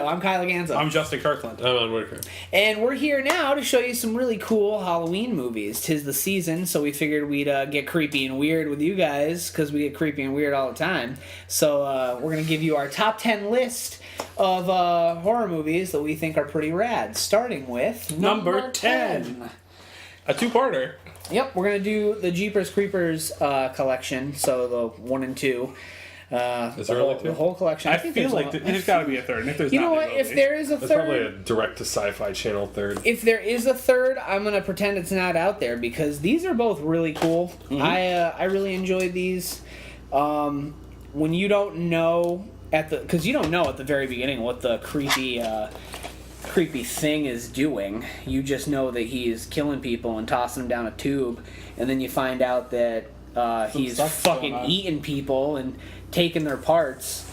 I'm Kyle Ganza. I'm Justin Kirkland. I'm on Whitaker. And we're here now to show you some really cool Halloween movies. 'Tis the season, so we figured we'd get creepy and weird with you guys, because we get creepy and weird all the time. So we're going to give you our top 10 list of horror movies that we think are pretty rad, starting with Number 10. A two-parter. Yep, we're going to do the Jeepers Creepers collection, so the 1 and 2. Is there only two? The whole collection. I feel like there's got to be a third. And if there's you know not, what? there will If be. there is a That's probably a third, direct-to-sci-fi channel third. if there is a third, I'm gonna pretend it's not out there because these are both really cool. Mm-hmm. I really enjoyed these. When you don't know because you don't know at the very beginning what the creepy thing is doing. You just know that he's killing people and tossing them down a tube, and then you find out that he's stuff's fucking going on. eating people and taking their parts,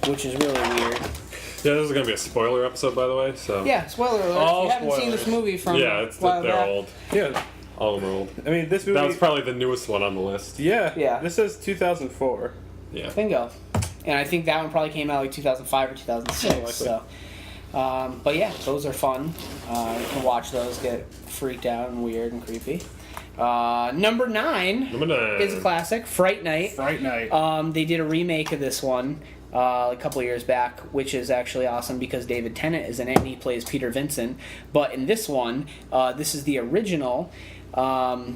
which is really weird. Yeah, this is going to be a spoiler episode, by the way, so... Yeah, spoiler alert. All If you haven't seen spoilers. this movie from Yeah, a while they're back, old. Yeah. All of them are old. I mean, this movie... That was probably the newest one on the list. Yeah. Yeah. This is 2004. Yeah. Bingo. And I think that one probably came out like 2005 or 2006. likely. So, but yeah, those are fun. You can watch those, get freaked out and weird and creepy. Number 9 Number 9. is a classic, Fright Night. Fright Night. They did a remake of this one a couple of years back, which is actually awesome because David Tennant is in it and he plays Peter Vincent. But in this one, this is the original. I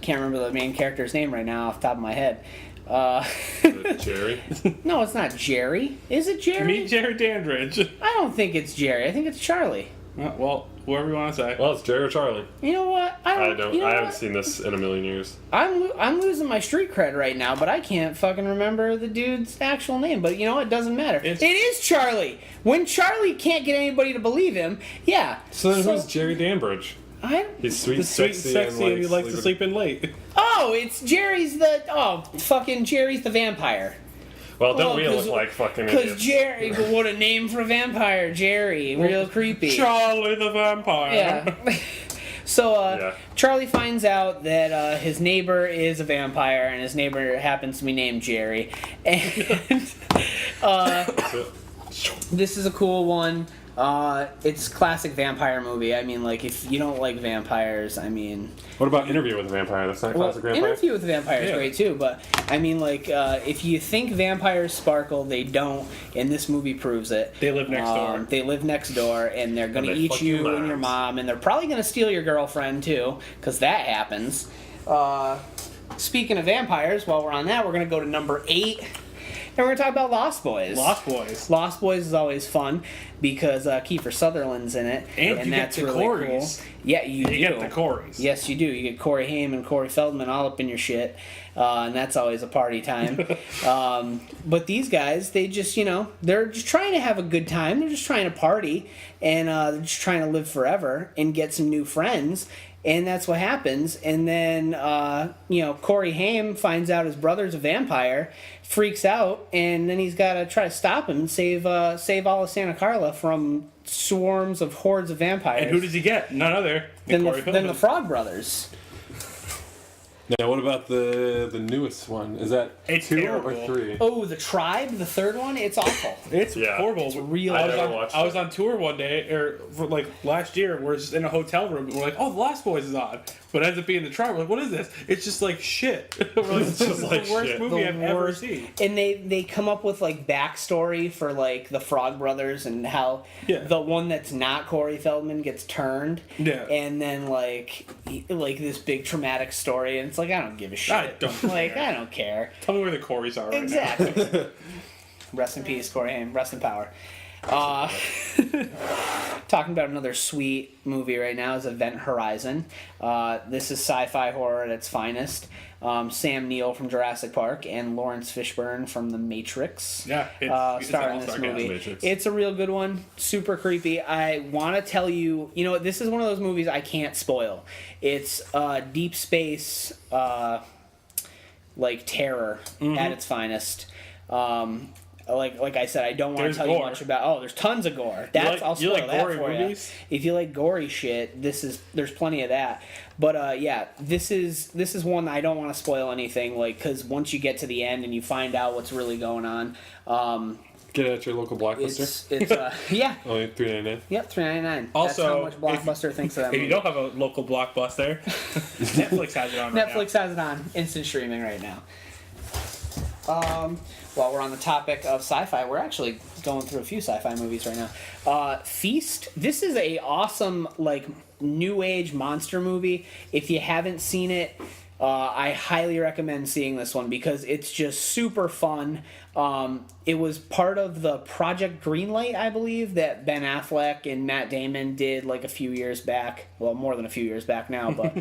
can't remember the main character's name right now off the top of my head. Is it Jerry? No, it's not Jerry. Is it Jerry? Meet Jerry Dandridge. I don't think it's Jerry. I think it's Charlie. Well, whoever you want to say. Well, it's Jerry or Charlie. You know what? I don't. You know I haven't what? seen this in a million years. I'm losing my street cred right now, but I can't fucking remember the dude's actual name. But you know what? It doesn't matter. It is Charlie. When Charlie can't get anybody to believe him, yeah. So then who's Jerry Danbridge? He's sweet, Sexy, and he likes to sleep in late. Oh, it's Jerry's fucking Jerry's the vampire. Well, don't we look like fucking Because idiots? Jerry, what a name for a vampire, Jerry. Real creepy. Charlie the vampire. Yeah. So, Yeah. Charlie finds out that his neighbor is a vampire, and his neighbor happens to be named Jerry. And this is a cool one. It's classic vampire movie. I mean, like, if you don't like vampires, I mean... What about Interview with a Vampire? That's not a classic vampire? Interview with a Vampire is great, too, but, I mean, like, if you think vampires sparkle, they don't, and this movie proves it. They live next door. They live next door, and they're going to And they eat fuck you your and your moms. mom, and they're probably going to steal your girlfriend, too, because that happens. Speaking of vampires, while we're on that, we're going to go to number 8. And we're going to talk about Lost Boys. Lost Boys. Lost Boys is always fun because Kiefer Sutherland's in it. And you that's get the really Coreys. cool. Yeah, you do. get the Coreys. Yes, you do. You get Corey Haim and Corey Feldman all up in your shit. And that's always a party time. But these guys, they just, they're just trying to have a good time. They're just trying to party. And they're just trying to live forever and get some new friends. And that's what happens. And then, Corey Haim finds out his brother's a vampire, freaks out, and then he's got to try to stop him and save all of Santa Carla from swarms of hordes of vampires. And who does he get? None other Then Corey the Feldman. Frog Brothers. Now, what about the newest one? Is that It's 2 terrible. or 3? Oh, the Tribe, the third one. It's awful. It's Yeah. horrible. It's real. I I was, never on, watched I was it. on tour one day, or for like last year. We're just in a hotel room. And we're like, "Oh, the Lost Boys is on," but it ends up being the Tribe. We're like, "What is this?" It's just like shit. We're like, It's this just is like the worst shit. movie The I've ever worst. seen. And they come up with like backstory for like the Frog Brothers and how Yeah. the one that's not Corey Feldman gets turned. Yeah. And then like this big traumatic story, and it's like I don't give a shit. I don't like care. I don't care. Tell me where the Coreys are right Exactly. Rest in peace, Corey Haim. Rest in power. Talking about another sweet movie right now is Event Horizon. This is sci-fi horror at its finest. Sam Neill from Jurassic Park and Lawrence Fishburne from The Matrix. Yeah, it's star an in this all-star cast. movie. Matrix. It's a real good one. Super creepy. I want to tell you, this is one of those movies I can't spoil. It's deep space, like terror at its finest. Like I said, I don't want There's to tell you gore. much about. Oh, there's tons of gore. I'll you spoil like that gory for movies? you. If you like gory shit, there's plenty of that. But yeah, this is one that I don't want to spoil anything, like, because once you get to the end and you find out what's really going on, Get it at your local Blockbuster. It's yeah. Only $3.99. Yep, $3.99. Also, that's how much Blockbuster thinks of that If movie. you don't have a local Blockbuster, Netflix has it on right Netflix has it on instant streaming right now. While we're on the topic of sci-fi, we're actually going through a few sci-fi movies right now. Feast. This is a awesome like new age monster movie. If you haven't seen it, I highly recommend seeing this one because it's just super fun. It was part of the Project Greenlight, I believe, that Ben Affleck and Matt Damon did like a few years back. Well, more than a few years back now, but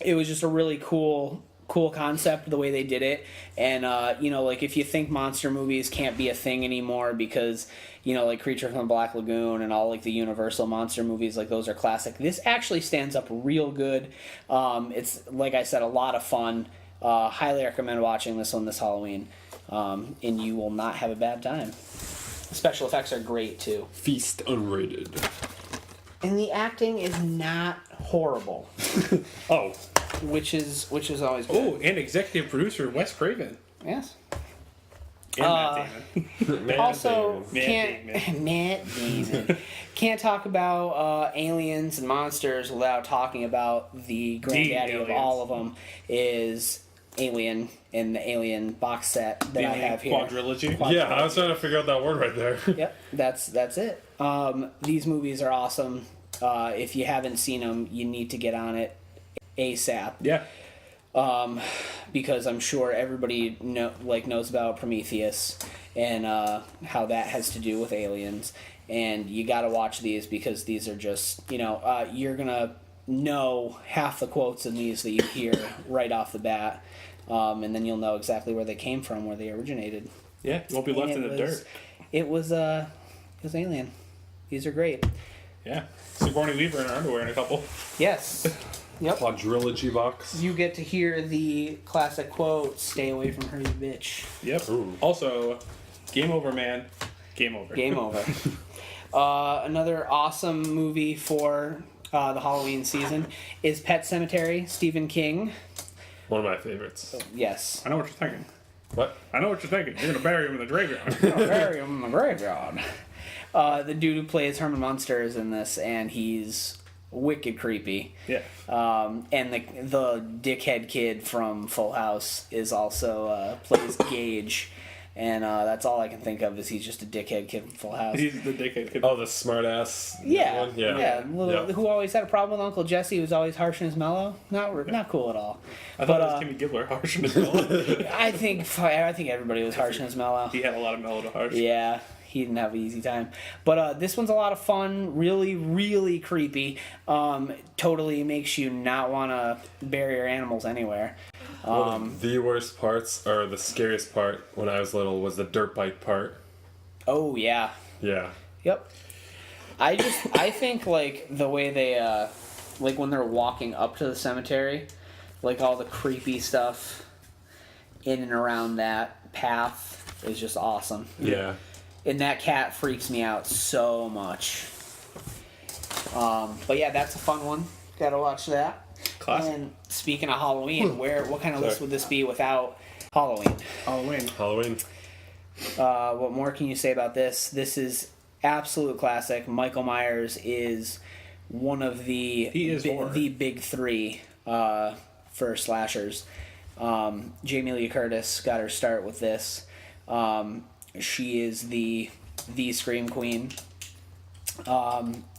it was just a really cool concept the way they did it. And like if you think monster movies can't be a thing anymore because like Creature from the Black Lagoon and all like the Universal monster movies, like those are classic, this actually stands up real good. It's like I said, a lot of fun. Highly recommend watching this one this Halloween, and you will not have a bad time. The special effects are great too, Feast unrated. and the acting is not horrible, now. which is always good. Oh, and executive producer Wes Craven. Yes. And Matt Damon. Man, Also, Damon. Matt Damon can't talk about aliens and monsters without talking about the granddaddy of aliens. all of them is Alien in the Alien box set that The I have here. quadrilogy. Yeah, I was trying to figure out that word right there. Yep, that's it. These movies are awesome. If you haven't seen them, you need to get on it ASAP. Yeah. Because I'm sure everybody knows about Prometheus and how that has to do with aliens, and you got to watch these because these are just you're gonna know half the quotes in these that you hear right off the bat, and then you'll know exactly where they came from, where they originated. Yeah, you won't be left in the dirt. It was Alien. These are great. Yeah. Sigourney Weaver in her underwear in a couple. Yes. Yep. Quadrilogy box. You get to hear the classic quote, "Stay away from her, you bitch." Yep. Ooh. Also, game over, man. Game over. Game over. Another awesome movie for the Halloween season is Pet Sematary, Stephen King. One of my favorites. Yes. I know what you're thinking. What? I know what you're thinking. You're gonna bury him in the graveyard. Bury him in the graveyard. The dude who plays Herman Munster is in this, and he's wicked creepy. Yeah. And the dickhead kid from Full House is also plays Gage, and that's all I can think of is he's just a dickhead kid from Full House. He's the dickhead kid. Oh, the smart ass. Yeah, one? Yeah. Who always had a problem with Uncle Jesse, who was always harsh and mellow. Not cool at all. I thought it was Timmy Gibbler, harsh and mellow. I think everybody was harsh and mellow. He had a lot of mellow to harsh. Yeah, he didn't have an easy time. But this one's a lot of fun. Really, really creepy. Totally makes you not want to bury your animals anywhere. One of the worst parts, or the scariest part when I was little, was the dirt bike part. Oh yeah. Yeah. Yep. I think like the way they like when they're walking up to the cemetery, like all the creepy stuff in and around that path is just awesome. Yeah. And that cat freaks me out so much. But yeah, that's a fun one. Gotta watch that. Classic. And speaking of Halloween, what kind of list would this be without Halloween? Halloween. Halloween. What more can you say about this? This is absolute classic. Michael Myers is one of the the big three for slashers. Jamie Lee Curtis got her start with this. She is the Scream Queen.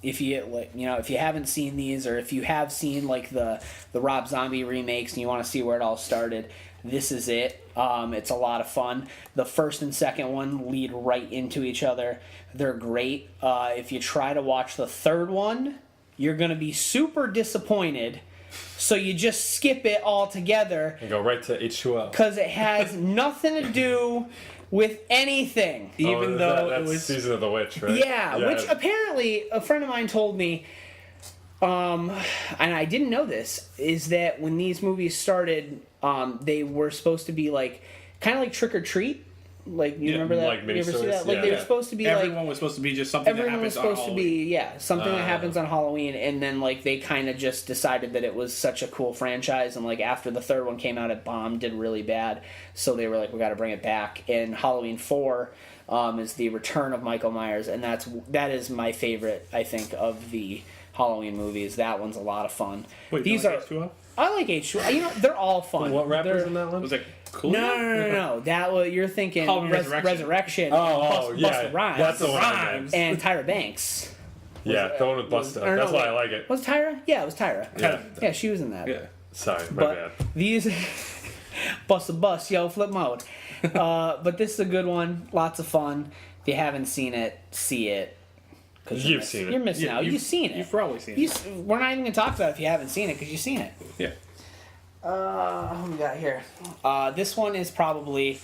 If you haven't seen these, or if you have seen like the Rob Zombie remakes and you want to see where it all started, this is it. It's a lot of fun. The first and second one lead right into each other. They're great. If you try to watch the third one, you're gonna be super disappointed. So you just skip it altogether. And go right to H2O. Because it has nothing to do with anything. Even though that's it was Season of the Witch, right? Yeah, which apparently a friend of mine told me, and I didn't know this, is that when these movies started, they were supposed to be like kind of like Trick or Treat, Like, you Yeah, remember that? like you ever see miniseries? that? Like, Yeah. they were Yeah. supposed to be Everyone was supposed to be just something that everyone was happens on supposed to Halloween. be something that happens on Halloween, and then like they kind of just decided that it was such a cool franchise, and like after the third one came out, it bombed, did really bad, so they were like, we got to bring it back. And Halloween 4 is the return of Michael Myers, and that is my favorite, I think, of the Halloween movies. That one's a lot of fun. Wait, These you are like H2O? I like H2O. You know, they're all fun. What rapper's They're- in that one? Was it cool? No. That was you're thinking Halloween Resurrection. Oh, yeah. Busta Rhymes. That's the one I Rhymes. meant. And Tyra Banks. Yeah, the one with Busta. or no, That's why wait. I like it. Was it Tyra? Yeah, it was Tyra. Yeah. Yeah, she was in that. Yeah. Sorry, my bad. But these bust a bus, yo, flip mode. But this is a good one. Lots of fun. If you haven't seen it, see it. 'Cause You've seen it. You're missing Yeah, out. You've seen it. You've probably seen You it. we're not even gonna talk about it if you haven't seen it because you've seen it. Yeah. What we got here? This one is probably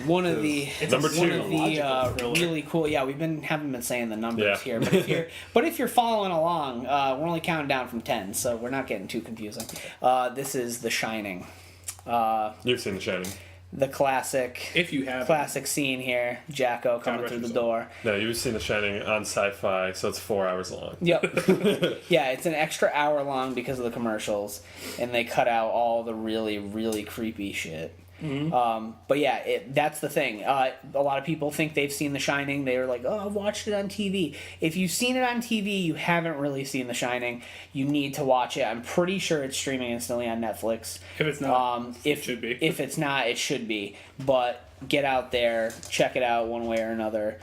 one of the number one two. of the Logical thriller. really cool. Yeah, haven't been saying the numbers Yeah. here, but if you're following along, we're only counting down from 10, so we're not getting too confusing. This is The Shining, You've seen The Shining. the classic If you have scene here. Jacko coming through the Rush's door. No, you've seen The Shining on Sci-Fi, so it's 4 hours long. Yep. Yeah, it's an extra hour long because of the commercials, and they cut out all the really, really creepy shit. But yeah, that's the thing. A lot of people think they've seen The Shining. They're like, oh, I've watched it on TV. If you've seen it on TV, you haven't really seen The Shining. You need to watch it. I'm pretty sure it's streaming instantly on Netflix. If it's not, If, it should be. If it's not, it should be. But get out there, check it out one way or another.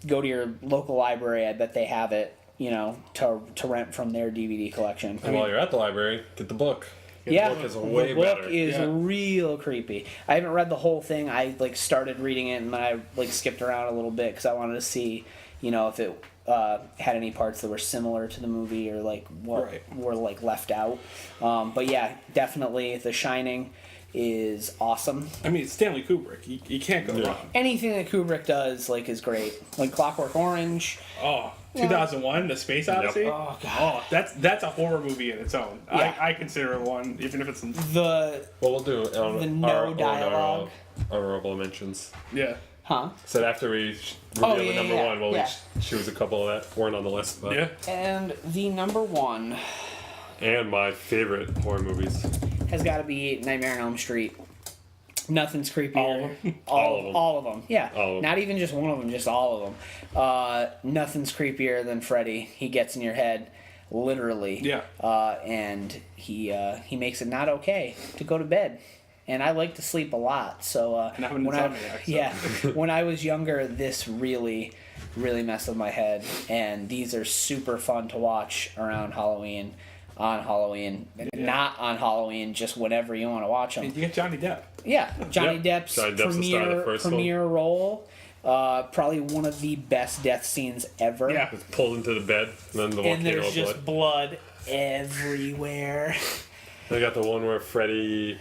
Go to your local library. I bet they have it, to rent from their DVD collection. And while you're at the library, get the book. Yeah, The book is way the book better. is Yeah. real creepy. I haven't read the whole thing. I started reading it and then I skipped around a little bit because I wanted to see, if it had any parts that were similar to the movie or what Right. were left out. But yeah, definitely The Shining is awesome. I mean, it's Stanley Kubrick. You can't go wrong. Anything that Kubrick does is great. Like Clockwork Orange. Oh, 2001, The Space Odyssey. Oh god. Oh, that's a horror movie in its own. Yeah. I consider it one, even if it's The Well, we'll do The no dialogue. honorable mentions. yeah. huh? So after we reveal the yeah, number yeah, one, we'll yeah. each choose a couple that weren't on the list. But Yeah. And the number one And my favorite horror movies. has got to be Nightmare on Elm Street. Nothing's creepier. All of them? All of them. Yeah. All of them. Not even just one of them, just all of them. Nothing's creepier than Freddy. He gets in your head, literally. Yeah. And he makes it not okay to go to bed. And I like to sleep a lot, so And I'm an insomniac, so. yeah, when I was younger, this really messed with my head. And these are super fun to watch around Halloween. On Halloween, not on Halloween, just whenever you want to watch them. You get Johnny Depp. Yeah, Johnny Yep. Depp's Johnny Depp's the star of the first one. premiere role. Probably one of the best death scenes ever. Yeah. It's pulled into the bed, and then the And volcano there's just blood everywhere. They got the one where Freddy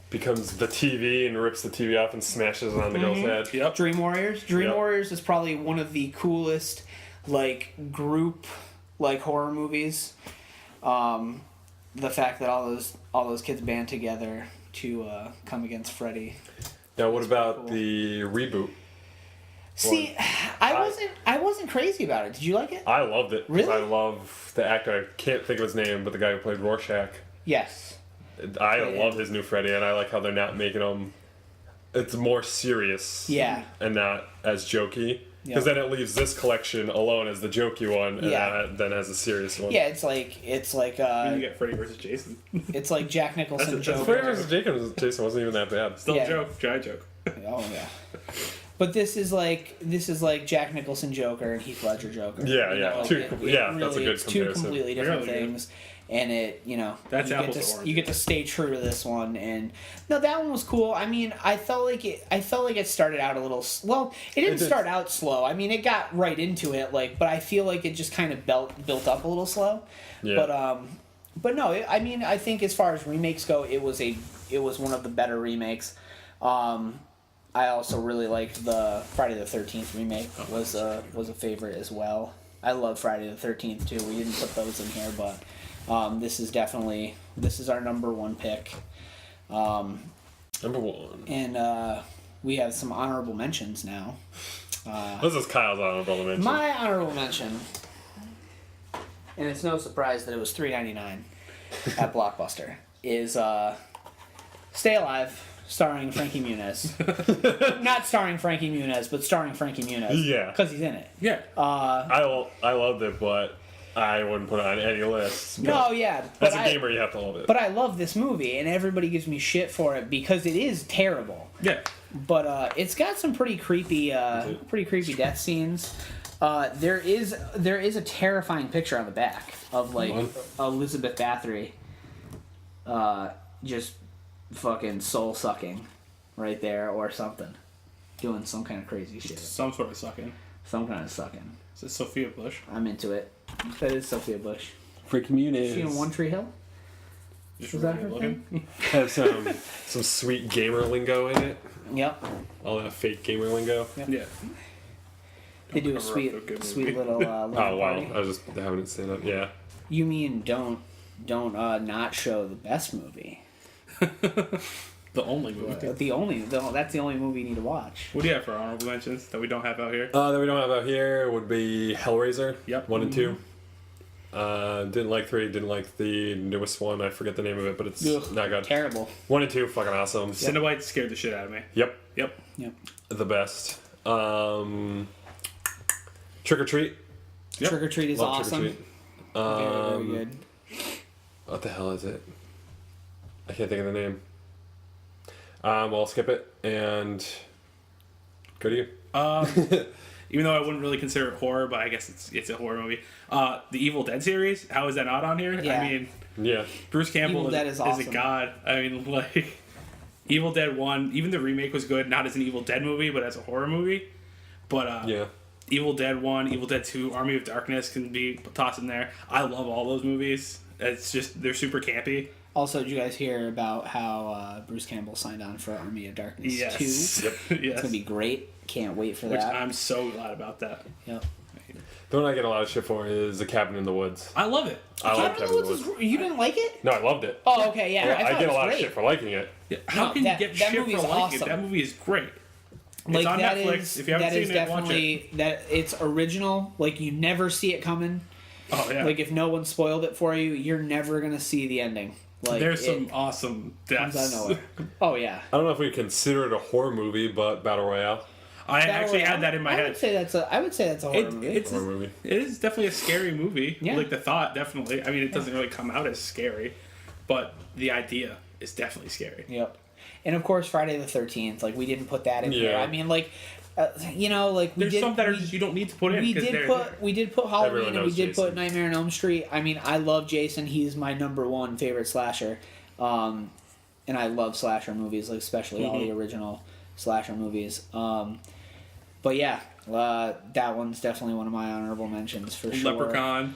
becomes the TV and rips the TV off and smashes it on the girl's head. Yep. Dream Warriors. Dream Yep. Warriors is probably one of the coolest, group, horror movies. The fact that all those kids band together to come against Freddy. Now, what about cool. the reboot? See, I wasn't crazy about it. Did you like it? I loved it. 'Cause Really? I love the actor. I can't think of his name, but the guy who played Rorschach. Yes. I Yeah. love his new Freddy, and I like how they're not making him. It's more serious. Yeah. And not as jokey. Yeah. Because then it leaves this collection alone as the jokey one, and Yeah. that then has a serious one. Yeah, it's like And you get Freddy versus Jason. it's like Jack Nicholson That's Joker. Freddy vs. Jason wasn't even that bad. Still Yeah. a joke. Giant joke. Oh yeah. But this is like Jack Nicholson Joker and Heath Ledger Joker. Yeah, You yeah. know, Two com- yeah, that's a good it's two comparison. completely different Really good. things. And it, That's you apples get to to oranges. you get to stay true to this one, and no, that one was cool. I mean, I felt like it started out a little. Well, it didn't It did. start out slow. I mean, it got right into it, but I feel like it just kind of built up a little slow. Yeah. But no, I mean, I think as far as remakes go, it was one of the better remakes. I also really liked the Friday the 13th remake. Was a favorite as well. I love Friday the 13th too. We didn't put those in here, but this is our number one pick. Number one. And we have some honorable mentions now. This is Kyle's honorable mention. My honorable mention, and it's no surprise that it was $3.99 at Blockbuster, is Stay Alive, starring Frankie Muniz. Not starring Frankie Muniz, but starring Frankie Muniz. Yeah. Because he's in it. Yeah. I loved it, but I wouldn't put it on any list. No, yeah. But As a gamer, you have to love it. But I love this movie, and everybody gives me shit for it because it is terrible. Yeah. But it's got some pretty creepy death scenes. There is a terrifying picture on the back of like Elizabeth Bathory, just fucking soul sucking, right there or something, doing some kind of crazy shit. Some sort of sucking. Some kind of sucking. Is it Sophia Bush? I'm into it. That is Sophia Bush. Freaking Muniz. She in One Tree Hill. Just Is that really her looking. Has some sweet gamer lingo in it. Yep. All that fake gamer lingo. Yeah. They do a cover up a good sweet movie. little. Oh wow! party. I was just having it stand up. Yeah. You mean don't not show the best movie? The only movie. That's the only movie you need to watch. What do you have for honorable mentions that we don't have out here? That we don't have out here would be Hellraiser. Yep. 1 and 2. Didn't like 3. Didn't like the newest one. I forget the name of it, but it's Ugh, not good. Terrible. 1 and 2, fucking awesome. Cenobite scared the shit out of me. Yep. Yep. Yep. The best. Trick or Treat. Yep. Trick or Treat is Love awesome. Trick or Treat. Very good. What the hell is it? I can't think of the name. I'll skip it and go to you. Even though I wouldn't really consider it horror, but I guess it's a horror movie. The Evil Dead series, how is that not on here? Yeah. I mean, Yeah. Bruce Campbell Evil Dead is is awesome. a god. I mean, like, Evil Dead 1, even the remake was good, not as an Evil Dead movie, but as a horror movie. But Yeah. Evil Dead 1, Evil Dead 2, Army of Darkness can be tossed in there. I love all those movies. It's just, they're super campy. Also, did you guys hear about how Bruce Campbell signed on for Army of Darkness 2? Yes. It's Yes. gonna be great. Can't wait for Which that. I'm so glad about that. Yep. The one I get a lot of shit for is The Cabin in the Woods. I love it. I like Cabin in Cabin the in the Woods Woods. is- you didn't like it? No, I loved it. Oh, okay, yeah. I I thought get it a was lot great. of shit for liking it. How No, can that- you get that shit for movie's liking awesome. it? That movie is great. Like It's on that Netflix. is- If you haven't that is seen it, watch definitely that it's original. Like you never see it coming. Oh yeah. Like if no one spoiled it for you, you're never gonna see the ending. Like There's it some awesome comes out of deaths. nowhere. Oh yeah. I don't know if we consider it a horror movie, but Battle Royale. I Battle actually Royale? had that in my I head. would say that's a horror movie. It's Horror movie. It is definitely a scary movie. Yeah. Like the thought, definitely. I mean, it doesn't really come out as scary, but the idea is definitely scary. Yep. And of course, Friday the 13th. Like we didn't put that in here. Yeah. I mean, like, like we There's did. some that are we, just you don't need to put in. we 'cause did they're put there. we did put Halloween Everyone and we knows did put Jason. Nightmare on Elm Street. I mean, I love Jason. He's my number one favorite slasher. And I love slasher movies, like especially all the original slasher movies. But yeah, that one's definitely one of my honorable mentions for sure. Leprechaun.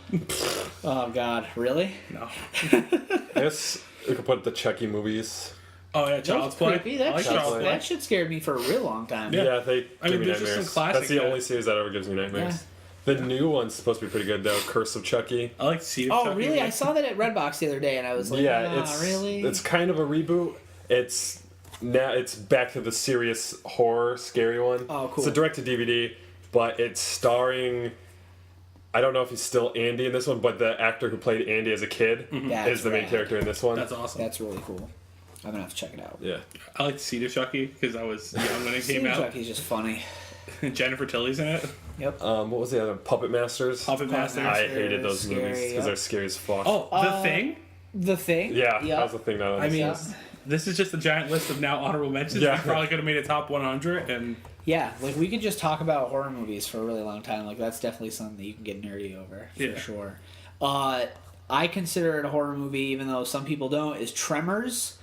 Oh God, really? No. I guess we could put the Chucky movies. Oh yeah, That Child's was Play. creepy. I That, like shit, Child's Play. Play. that shit scared me for a real long time. Yeah, they I mean, give me there's just some nightmares. classic That's the that- only series that ever gives me nightmares. The new one's supposed to be pretty good though. Curse of Chucky. I like to see. Oh really? I saw that at Redbox the other day, and I was like, Yeah, it's really? it's kind of a reboot. It's back to the serious horror, scary one. Oh, cool. It's a direct to DVD, but it's starring. I don't know if he's still Andy in this one, but the actor who played Andy as a kid That's is the main rad. character in this one. That's awesome. That's really cool. I'm gonna have to check it out. Yeah. I like to see the Chucky because I was young when it came out. Chucky's just funny. Jennifer Tilly's in it. Yep. What was the other? Puppet Masters. Puppet Masters. I hated those Scary, movies because yep. they're scary as fuck. Oh, The Thing. The Thing. yeah, Yep. that was the thing. That I mean, Yeah. this is just a giant list of now honorable mentions. Yeah. I probably could have made a top 100, and Yeah, like we could just talk about horror movies for a really long time. Like that's definitely something that you can get nerdy over for Yeah. sure. I consider it a horror movie, even though some people don't. Is Tremors?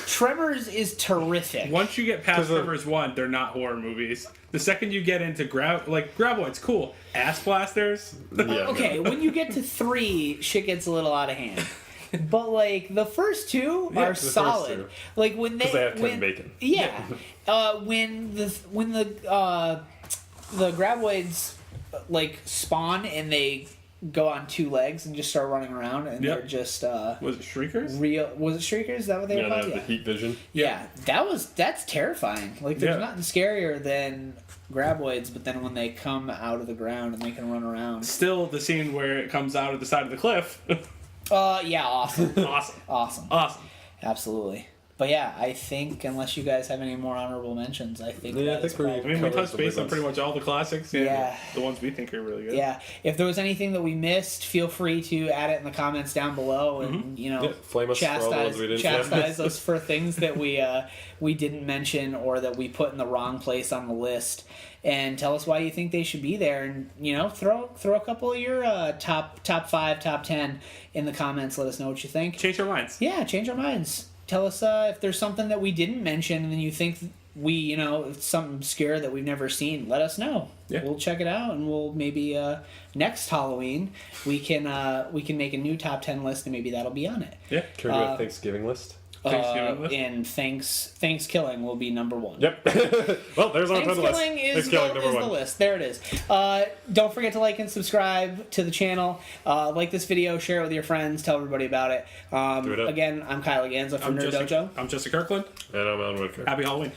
Tremors is terrific. once you get past 'Cause of- Tremors 1, they're not horror movies. The second you get into Graboid's cool. Ass blasters. Yeah, Okay, no. when you get to 3, shit gets a little out of hand. But like the first two Yeah, are the first solid. two. Like when they 'Cause they have Kevin when, Bacon. Yeah, when the graboids like spawn and they go on two legs and just start running around, and Yep. they're just Was it Shriekers? real. Was it Shriekers? Is that what they Yeah, were they called? have the heat vision. Yeah, that's terrifying. Like, there's Yeah. nothing scarier than graboids, but then when they come out of the ground and they can run around. Still, the scene where it comes out of the side of the cliff. Yeah, awesome. Awesome. Awesome. Absolutely. But yeah, I think, unless you guys have any more honorable mentions, I think Yeah, I that is think we're- I probably- mean, we Covers touched the base big on pretty ones. much all the classics. And Yeah. The ones we think are really good. Yeah, if there was anything that we missed, feel free to add it in the comments down below, and you know, Yeah, flame us for all the ones we didn't chastise us for things that we didn't mention or that we put in the wrong place on the list, and tell us why you think they should be there, and you know, throw a couple of your top 5, top 10 in the comments. Let us know what you think. Change our minds. Yeah, change our minds. Tell us if there's something that we didn't mention and then you think it's something obscure that we've never seen. Let us know. Yeah. We'll check it out, and we'll maybe next Halloween we can make a new top 10 list, and maybe that'll be on it. Yeah. Can we do a Thanksgiving list? Thanksgiving list? And Thanksgiving will be number 1. Yep. Well, there's our list. Thanksgiving is the list. There it is. Don't forget to like and subscribe to the channel. Like this video, share it with your friends, tell everybody about it. Do it up. Again, I'm Kyle Ganza from Nerd Dojo. I'm Jesse Kirkland. And I'm Alan Whitaker. Happy Halloween.